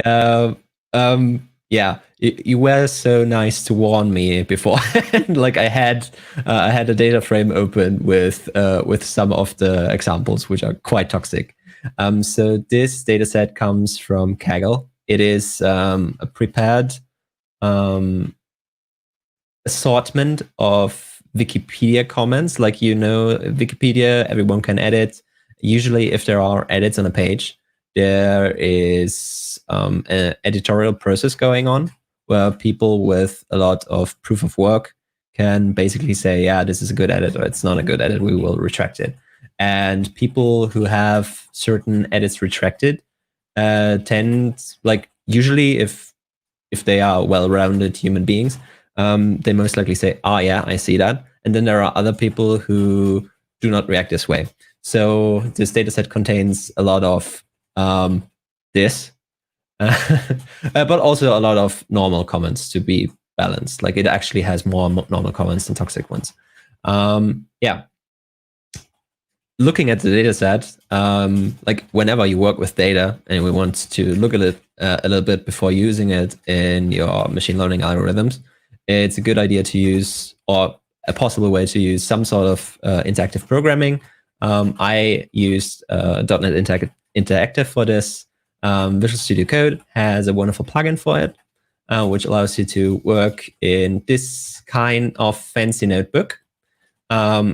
[SPEAKER 4] yeah, you were so nice to warn me before. Like I had a data frame open with some of the examples which are quite toxic. So this data set comes from Kaggle. It is a prepared assortment of Wikipedia comments. Like, you know, Wikipedia, everyone can edit. Usually if there are edits on a page, there is an editorial process going on where people with a lot of proof of work can basically say, yeah, this is a good edit or it's not a good edit, we will retract it. And people who have certain edits retracted tend, like, usually if they are well-rounded human beings, they most likely say, oh yeah, I see that. And then there are other people who do not react this way. So this data set contains a lot of this, but also a lot of normal comments to be balanced. Like, it actually has more normal comments than toxic ones. Yeah. Looking at the data set, like whenever you work with data and we want to look at it a little bit before using it in your machine learning algorithms, it's a good idea to use, or a possible way to use, some sort of interactive programming. I used .NET Interactive for this. Visual Studio Code has a wonderful plugin for it, which allows you to work in this kind of fancy notebook.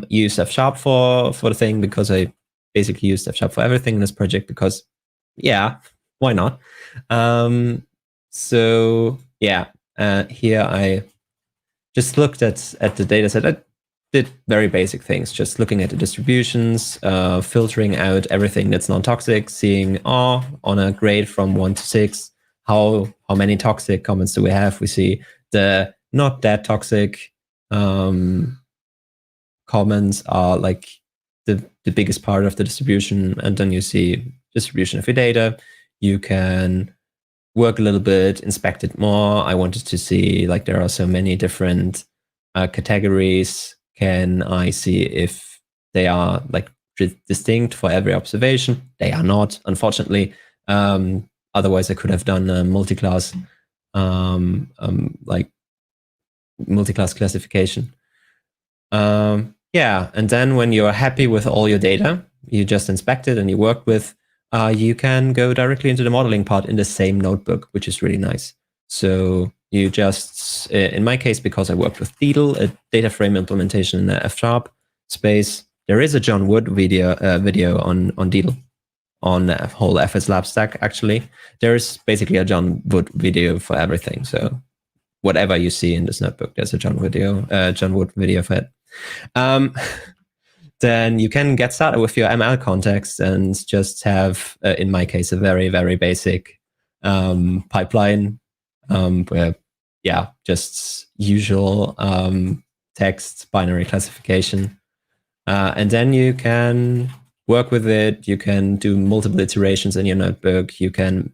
[SPEAKER 4] Use F# for the thing, because I basically used F# for everything in this project, because yeah, why not? So yeah, here I just looked at the data set. I did very basic things, just looking at the distributions, filtering out everything that's non-toxic, seeing on a grade from 1 to 6, how many toxic comments do we have. We see the not that toxic comments are like the biggest part of the distribution, and then you see distribution of your data. You can work a little bit, inspect it more. I wanted to see, like, there are so many different categories. Can I see if they are like distinct for every observation? They are not, unfortunately. Otherwise I could have done a multi-class like multi-class classification. Yeah, and then when you're happy with all your data, you just inspect it and you work with you can go directly into the modeling part in the same notebook, which is really nice. So you just, in my case, because I worked with Deedle, a data frame implementation in the F# space, there is a John Wood video on Deedle, on the whole FS Lab stack, actually. There's basically a John Wood video for everything. So whatever you see in this notebook, there's a John Wood video for it. Then you can get started with your ML context and just have, in my case, a very, very basic pipeline where, just usual text binary classification. And then you can work with it. You can do multiple iterations in your notebook. You can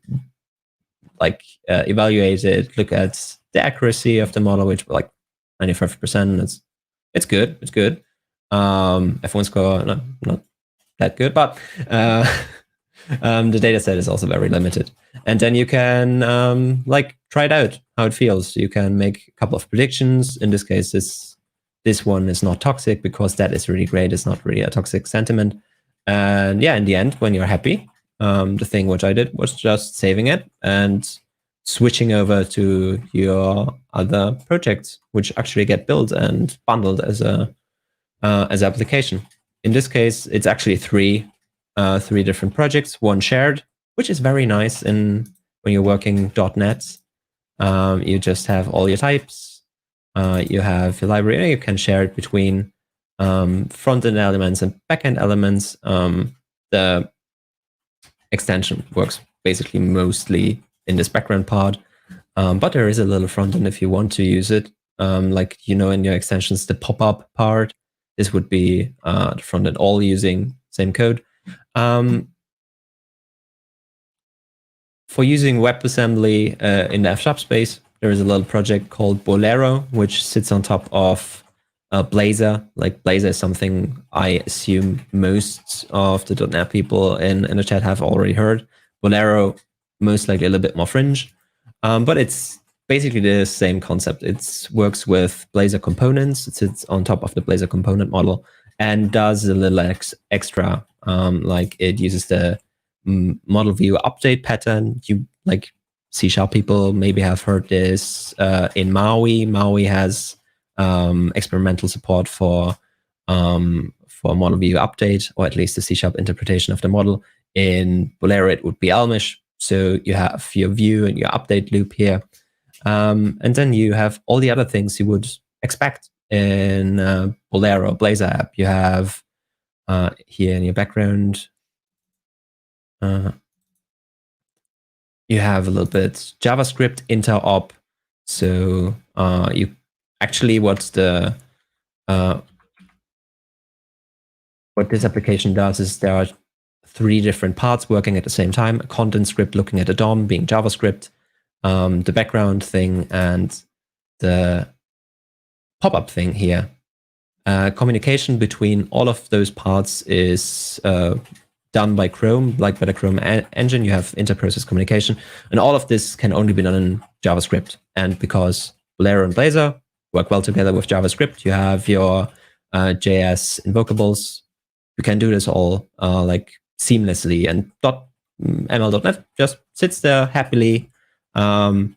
[SPEAKER 4] evaluate it, look at the accuracy of the model, which 95%. It's good. It's good. F1 score, not that good, but the data set is also very limited. And then you can try it out, how it feels. You can make a couple of predictions. In this case, this one is not toxic because that is really great. It's not really a toxic sentiment. And yeah, in the end, when you're happy, the thing which I did was just saving it and switching over to your other projects, which actually get built and bundled as application. In this case, it's actually three different projects, one shared, which is very nice. And when you're working .NET, you just have all your types. You have your library. You can share it between front-end elements and back-end elements. The extension works basically mostly in this background part, but there is a little front-end if you want to use it. In your extensions, the pop-up part. This would be the front end, all using same code. For using WebAssembly in the F# space, there is a little project called Bolero, which sits on top of Blazor. Blazor is something I assume most of the .NET people in the chat have already heard. Bolero, most likely a little bit more fringe, but it's basically the same concept. It works with Blazor components. It sits on top of the Blazor component model and does a little extra. It uses the model view update pattern. You C# people maybe have heard this in Maui. Maui has experimental support for model view update, or at least the C# interpretation of the model. In Bolero, it would be Elmish. So you have your view and your update loop here. And then you have all the other things you would expect in Bolero, Blazor app. You have here in your background, you have a little bit JavaScript interop. So you actually what this application does is there are three different parts working at the same time: a content script looking at the DOM being JavaScript, the background thing, and the pop-up thing here. Communication between all of those parts is done by Chrome, by the Chrome engine. You have inter-process communication, and all of this can only be done in JavaScript. And because Bolero and Blazor work well together with JavaScript, you have your JS invocables. You can do this all seamlessly, and ML.NET just sits there happily and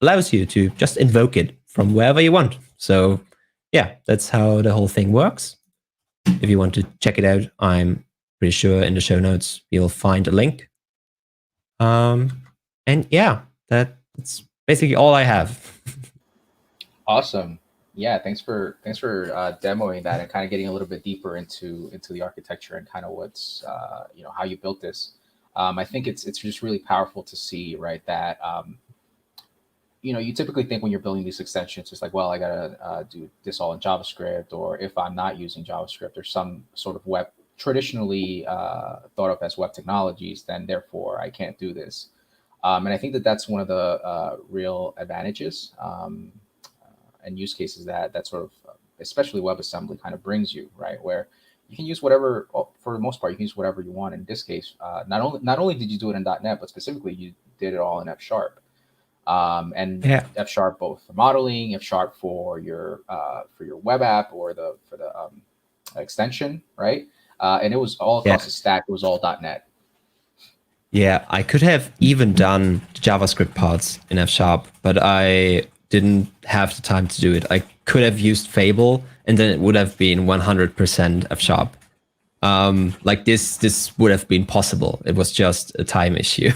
[SPEAKER 4] allows you to just invoke it from wherever you want. So yeah, that's how the whole thing works. If you want to check it out, I'm pretty sure in the show notes you'll find a link. And yeah, that's basically all I have.
[SPEAKER 1] Awesome. Yeah, thanks for demoing that and kind of getting a little bit deeper into the architecture and kind of what's how you built this. I think it's just really powerful to see, right, that you typically think when you're building these extensions, it's like, well, I gotta do this all in JavaScript, or if I'm not using JavaScript or some sort of web traditionally thought of as web technologies, then therefore I can't do this. And I think that's one of the real advantages and use cases that sort of, especially WebAssembly, kind of brings you, right, where you can use whatever, for the most part, you can use whatever you want. In this case, not only did you do it in .NET, but specifically you did it all in F#. And yeah. F# both for modeling, F# for your web app or for the extension, right? And it was all across the stack. It was all .NET.
[SPEAKER 4] Yeah, I could have even done the JavaScript parts in F#, but I didn't have the time to do it. I could have used Fable, and then it would have been 100% F#. Like this would have been possible. It was just a time issue,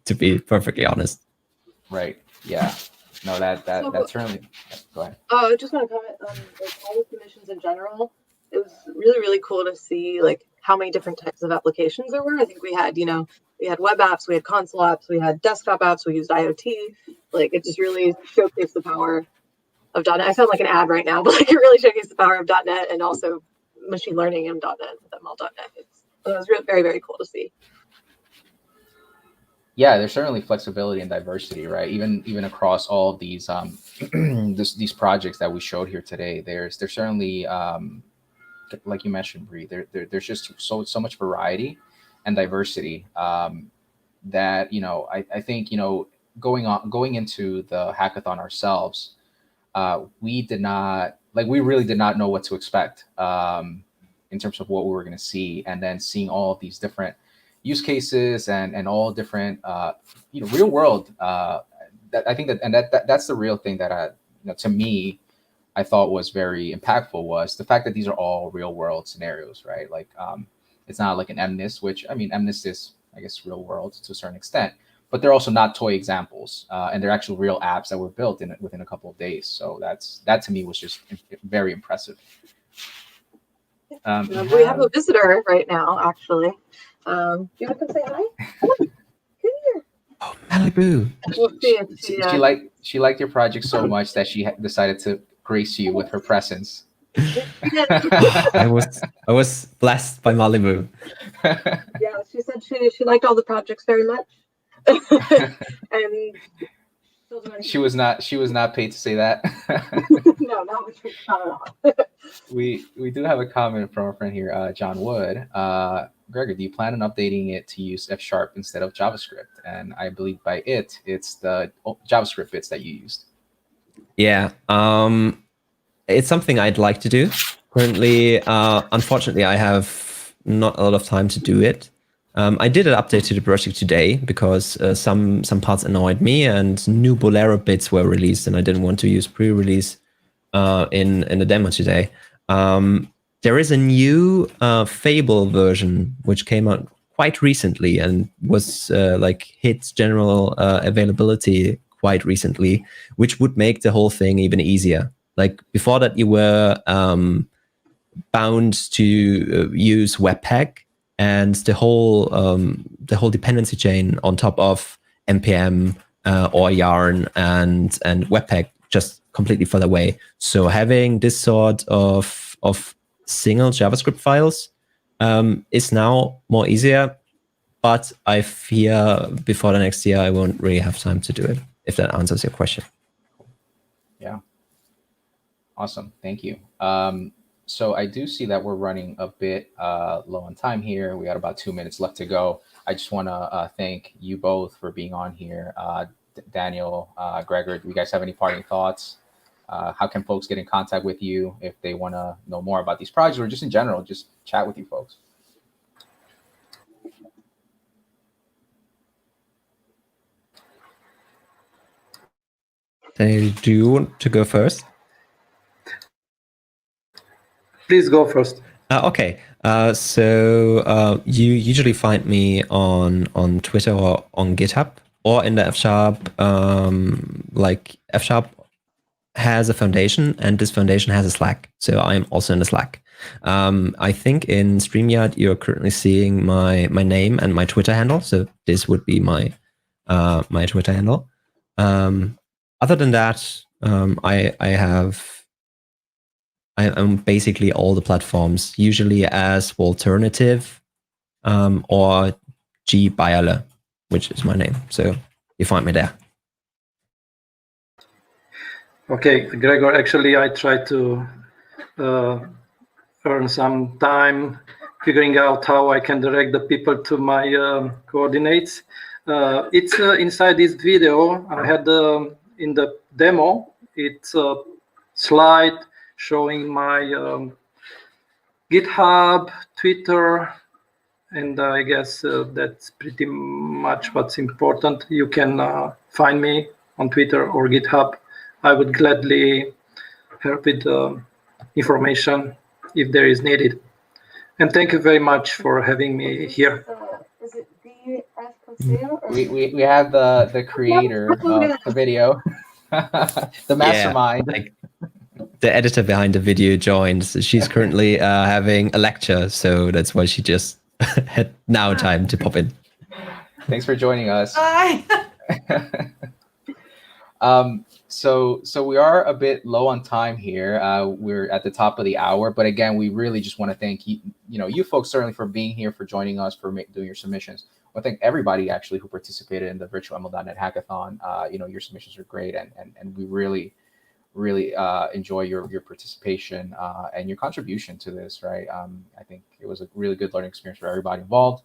[SPEAKER 4] to be perfectly honest.
[SPEAKER 1] Right. Yeah. No, that's certainly. Go ahead.
[SPEAKER 2] I just want to comment on like all the submissions in general. It was really, really cool to see like how many different types of applications there were. I think we had, we had web apps, we had console apps, we had desktop apps, we used IoT. Like it just really showcased the power of .NET. I sound like an ad right now, but like it really showcased the power of .NET and also machine learning in .NET with ML.NET. It was very, very cool to see.
[SPEAKER 1] Yeah, there's certainly flexibility and diversity, right? Even across all of these these projects that we showed here today, there's certainly like you mentioned, Bree, there's just so much variety and diversity that I think going into the hackathon ourselves, we really did not know what to expect in terms of what we were going to see, and then seeing all of these different use cases and all different real world. That I think that's the real thing that to me I thought was very impactful was the fact that these are all real world scenarios, right? Like it's not like an MNIST, which I mean MNIST is I guess real world to a certain extent, but they're also not toy examples, and they're actual real apps that were built within a couple of days. So that to me was just very impressive.
[SPEAKER 2] We have a visitor right now, actually. Do you want to come say hi? Come here.
[SPEAKER 4] Oh, Malibu.
[SPEAKER 2] We'll see if
[SPEAKER 1] she liked your project so much that she decided to grace you with her presence.
[SPEAKER 4] I was blessed by Malibu.
[SPEAKER 2] Yeah, she said she liked all the projects very much. And
[SPEAKER 1] she was not paid to say that.
[SPEAKER 2] No, not at all.
[SPEAKER 1] We do have a comment from a friend here, John Wood. Gregor, do you plan on updating it to use F# instead of JavaScript? And I believe by it's the JavaScript bits that you used.
[SPEAKER 4] Yeah, it's something I'd like to do. Currently, unfortunately, I have not a lot of time to do it. I did an update to the project today because some parts annoyed me and new Bolero bits were released, and I didn't want to use pre-release in the demo today. There is a new Fable version which came out quite recently and was hit general availability quite recently, which would make the whole thing even easier. Like before that, you were bound to use Webpack and the whole dependency chain on top of npm or Yarn and Webpack just completely fell away. So having this sort of single JavaScript files is now more easier, but I fear before the next year I won't really have time to do it, if that answers your question.
[SPEAKER 1] Yeah. Awesome. Thank you. So I do see that we're running a bit low on time here. We got about 2 minutes left to go. I just want to thank you both for being on here. Daniel, Gregor, do you guys have any parting thoughts? How can folks get in contact with you if they want to know more about these projects or just in general, just chat with you folks?
[SPEAKER 4] Do you want to go first?
[SPEAKER 3] Please go first.
[SPEAKER 4] Okay. So you usually find me on Twitter or on GitHub or in the F#. Like F# has a foundation, and this foundation has a Slack. So I'm also in the Slack. I think in StreamYard you're currently seeing my name and my Twitter handle. So this would be my my Twitter handle. Other than that, I'm basically all the platforms, usually as alternative or G Beyerle, which is my name. So you find me there.
[SPEAKER 3] Okay, Gregor, actually I tried to earn some time figuring out how I can direct the people to my coordinates. It's inside this video. I had in the demo, it's a slide showing my GitHub, Twitter, And I guess that's pretty much what's important. You can find me on Twitter or GitHub. I would gladly help with information if there is needed. And thank you very much for having me here.
[SPEAKER 2] Is it DF Costea?
[SPEAKER 1] We have the creator of the video, the mastermind.
[SPEAKER 4] Yeah, like the editor behind the video joined. She's currently having a lecture, so that's why she just had now time to pop in.
[SPEAKER 1] Thanks for joining us.
[SPEAKER 9] Hi.
[SPEAKER 1] So we are a bit low on time here. We're at the top of the hour, but again, we really just want to thank you, you folks certainly for being here, for joining us, for doing your submissions. I want to thank everybody actually who participated in the virtual ML.NET Hackathon. Your submissions are great, and we really enjoy your participation and your contribution to this. Right, I think it was a really good learning experience for everybody involved.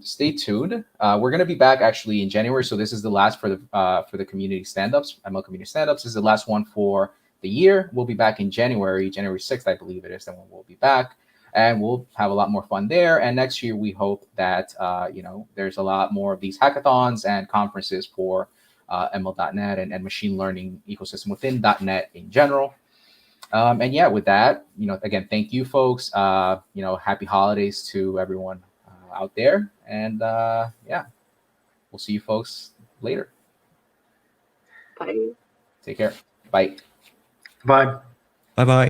[SPEAKER 1] Stay tuned. We're going to be back actually in January. So this is the last for the community stand-ups, ML community stand-ups. This is the last one for the year. We'll be back in January 6th, I believe it is. Then we'll be back and we'll have a lot more fun there. And next year, we hope that, there's a lot more of these hackathons and conferences for ML.NET and machine learning ecosystem within .NET in general. And yeah, with that, again, thank you folks. Happy holidays to everyone out there, and we'll see you folks later.
[SPEAKER 2] Bye.
[SPEAKER 1] Take care. Bye.
[SPEAKER 3] Bye.
[SPEAKER 4] Bye bye.